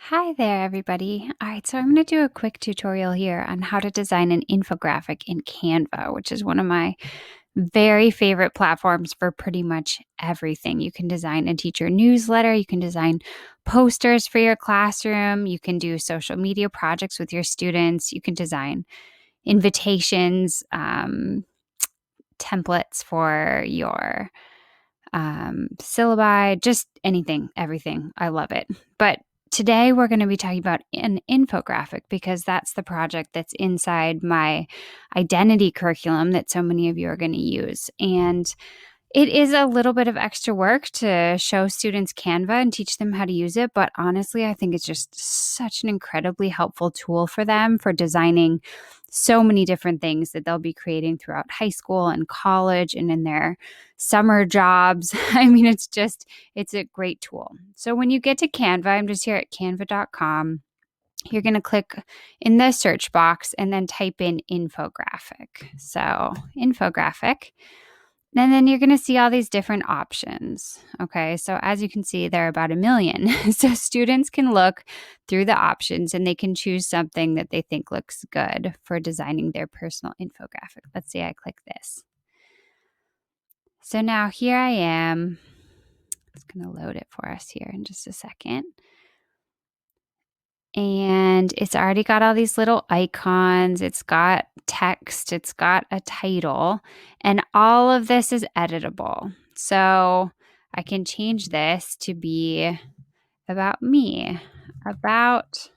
Hi there, everybody. All right, so I'm going to do a quick tutorial here on how to design an infographic in Canva, which is one of my very favorite platforms for pretty much everything. You can design a teacher newsletter, you can design posters for your classroom, you can do social media projects with your students, you can design invitations, templates for your syllabi, just anything, everything. I love it. But today we're going to be talking about an infographic because that's the project that's inside my identity curriculum that so many of you are going to use. And it is a little bit of extra work to show students Canva and teach them how to use it, but honestly, I think it's just such an incredibly helpful tool for them for designing so many different things that they'll be creating throughout high school and college and in their summer jobs. I mean, it's a great tool. So when you get to Canva, I'm just here at canva.com. You're going to click in the search box and then type in infographic. So infographic. And then you're going to see all these different options. Okay, so as you can see, there are about 1 million. So students can look through the options and they can choose something that they think looks good for designing their personal infographic. Let's say I click this. So now here I am. It's going to load it for us here in just a second. And it's already got all these little icons. It's got text. It's got a title. And all of this is editable. So I can change this to be about me, about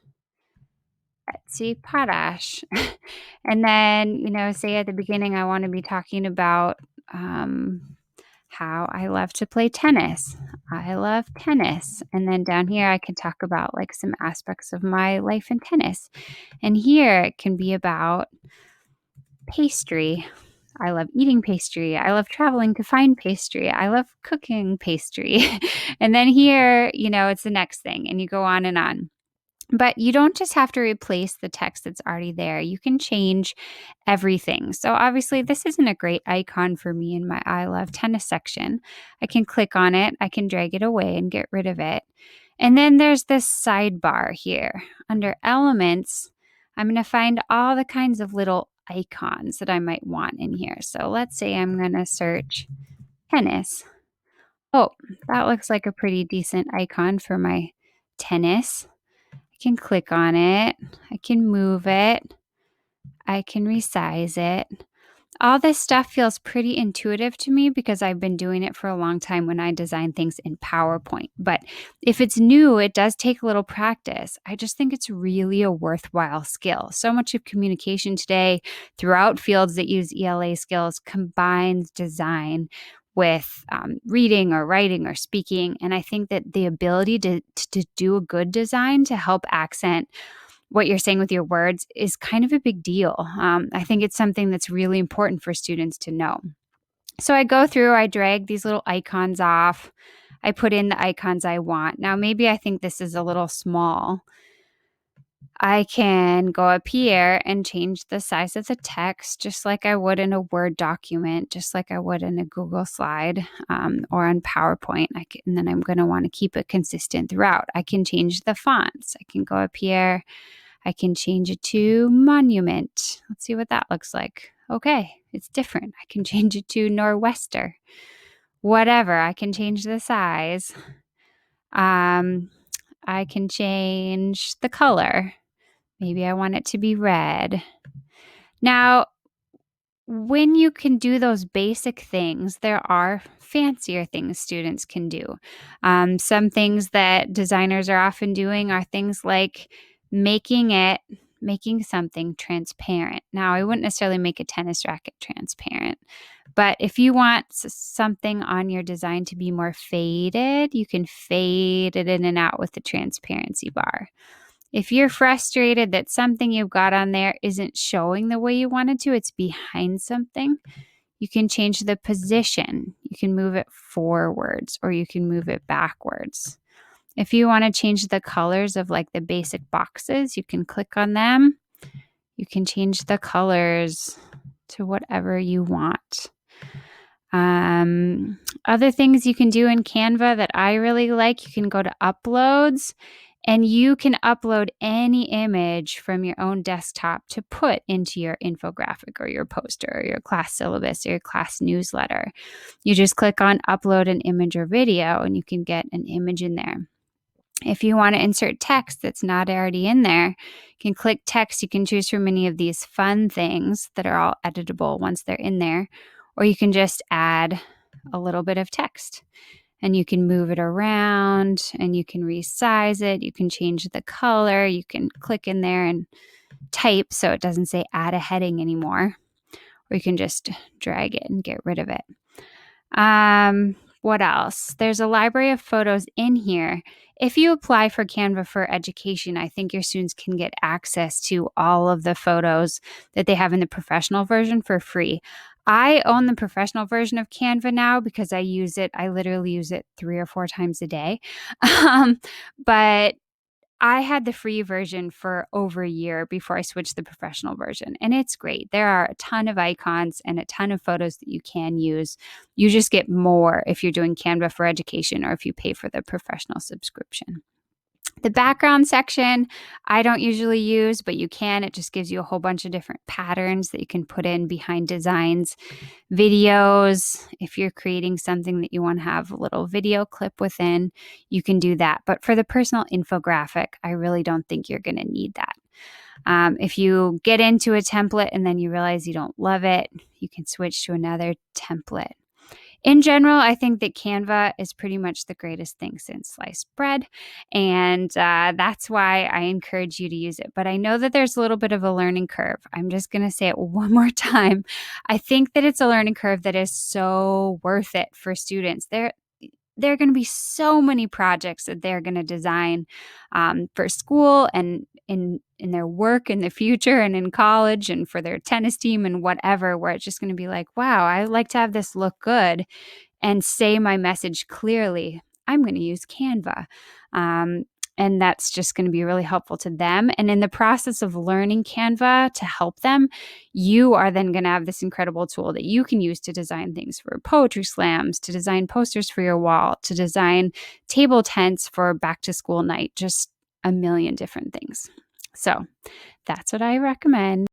Betsy Potash. And then, say at the beginning, I want to be talking about how I love to play tennis. I love tennis. And then down here, I can talk about like some aspects of my life in tennis. And here it can be about pastry. I love eating pastry. I love traveling to find pastry. I love cooking pastry. And then here, it's the next thing, and you go on and on. But you don't just have to replace the text that's already there. You can change everything. So obviously this isn't a great icon for me in my I love tennis section. I can click on it. I can drag it away and get rid of it. And then there's this sidebar here. Under elements, I'm going to find all the kinds of little icons that I might want in here. So let's say I'm going to search tennis. Oh, that looks like a pretty decent icon for my tennis. I can click on it. I can move it. I can resize it. All this stuff feels pretty intuitive to me because I've been doing it for a long time when I design things in PowerPoint. But if it's new, it does take a little practice. I just think it's really a worthwhile skill. So much of communication today throughout fields that use ELA skills combines design with reading or writing or speaking. And I think that the ability to do a good design to help accent what you're saying with your words is kind of a big deal. I think it's something that's really important for students to know. So I go through, I drag these little icons off. I put in the icons I want. Now, maybe I think this is a little small. I can go up here and change the size of the text just like I would in a Word document, just like I would in a Google slide or on PowerPoint. And then I'm going to want to keep it consistent throughout. I can change the fonts. I can go up here. I can change it to Monument. Let's see what that looks like. Okay, it's different. I can change it to Nor'wester. Whatever. I can change the size. I can change the color. Maybe I want it to be red. Now, when you can do those basic things, there are fancier things students can do. Some things that designers are often doing are things like making something transparent. Now, I wouldn't necessarily make a tennis racket transparent, but if you want something on your design to be more faded, you can fade it in and out with the transparency bar. If you're frustrated that something you've got on there isn't showing the way you wanted to, it's behind something, you can change the position. You can move it forwards or you can move it backwards. If you want to change the colors of like the basic boxes, you can click on them. You can change the colors to whatever you want. Other things you can do in Canva that I really like, you can go to uploads And you can upload any image from your own desktop to put into your infographic or your poster or your class syllabus or your class newsletter. You just click on upload an image or video and you can get an image in there. If you want to insert text that's not already in there, you can click text. You can choose from any of these fun things that are all editable once they're in there, or you can just add a little bit of text. And you can move it around and you can resize it. You can change the color. You can click in there and type so it doesn't say add a heading anymore. Or you can just drag it and get rid of it. What else? There's a library of photos in here. If you apply for Canva for Education, I think your students can get access to all of the photos that they have in the professional version for free. I own the professional version of Canva now because I use it. I literally use it 3 or 4 times a day. But I had the free version for over a year before I switched to the professional version, and it's great. There are a ton of icons and a ton of photos that you can use. You just get more if you're doing Canva for Education or if you pay for the professional subscription. The background section, I don't usually use, but you can. It just gives you a whole bunch of different patterns that you can put in behind designs. Videos, if you're creating something that you want to have a little video clip within, you can do that. But for the personal infographic, I really don't think you're going to need that. If you get into a template and then you realize you don't love it, you can switch to another template. In general, I think that Canva is pretty much the greatest thing since sliced bread, and that's why I encourage you to use it. But I know that there's a little bit of a learning curve. I'm just going to say it one more time. I think that it's a learning curve that is so worth it for students. There are going to be so many projects that they're going to design for school and in their work in the future and in college and for their tennis team and whatever, where it's just going to be like, wow, I like to have this look good and say my message clearly. I'm going to use Canva. And that's just going to be really helpful to them. And in the process of learning Canva to help them, you are then going to have this incredible tool that you can use to design things for poetry slams, to design posters for your wall, to design table tents for back to school night, just a million different things. So that's what I recommend.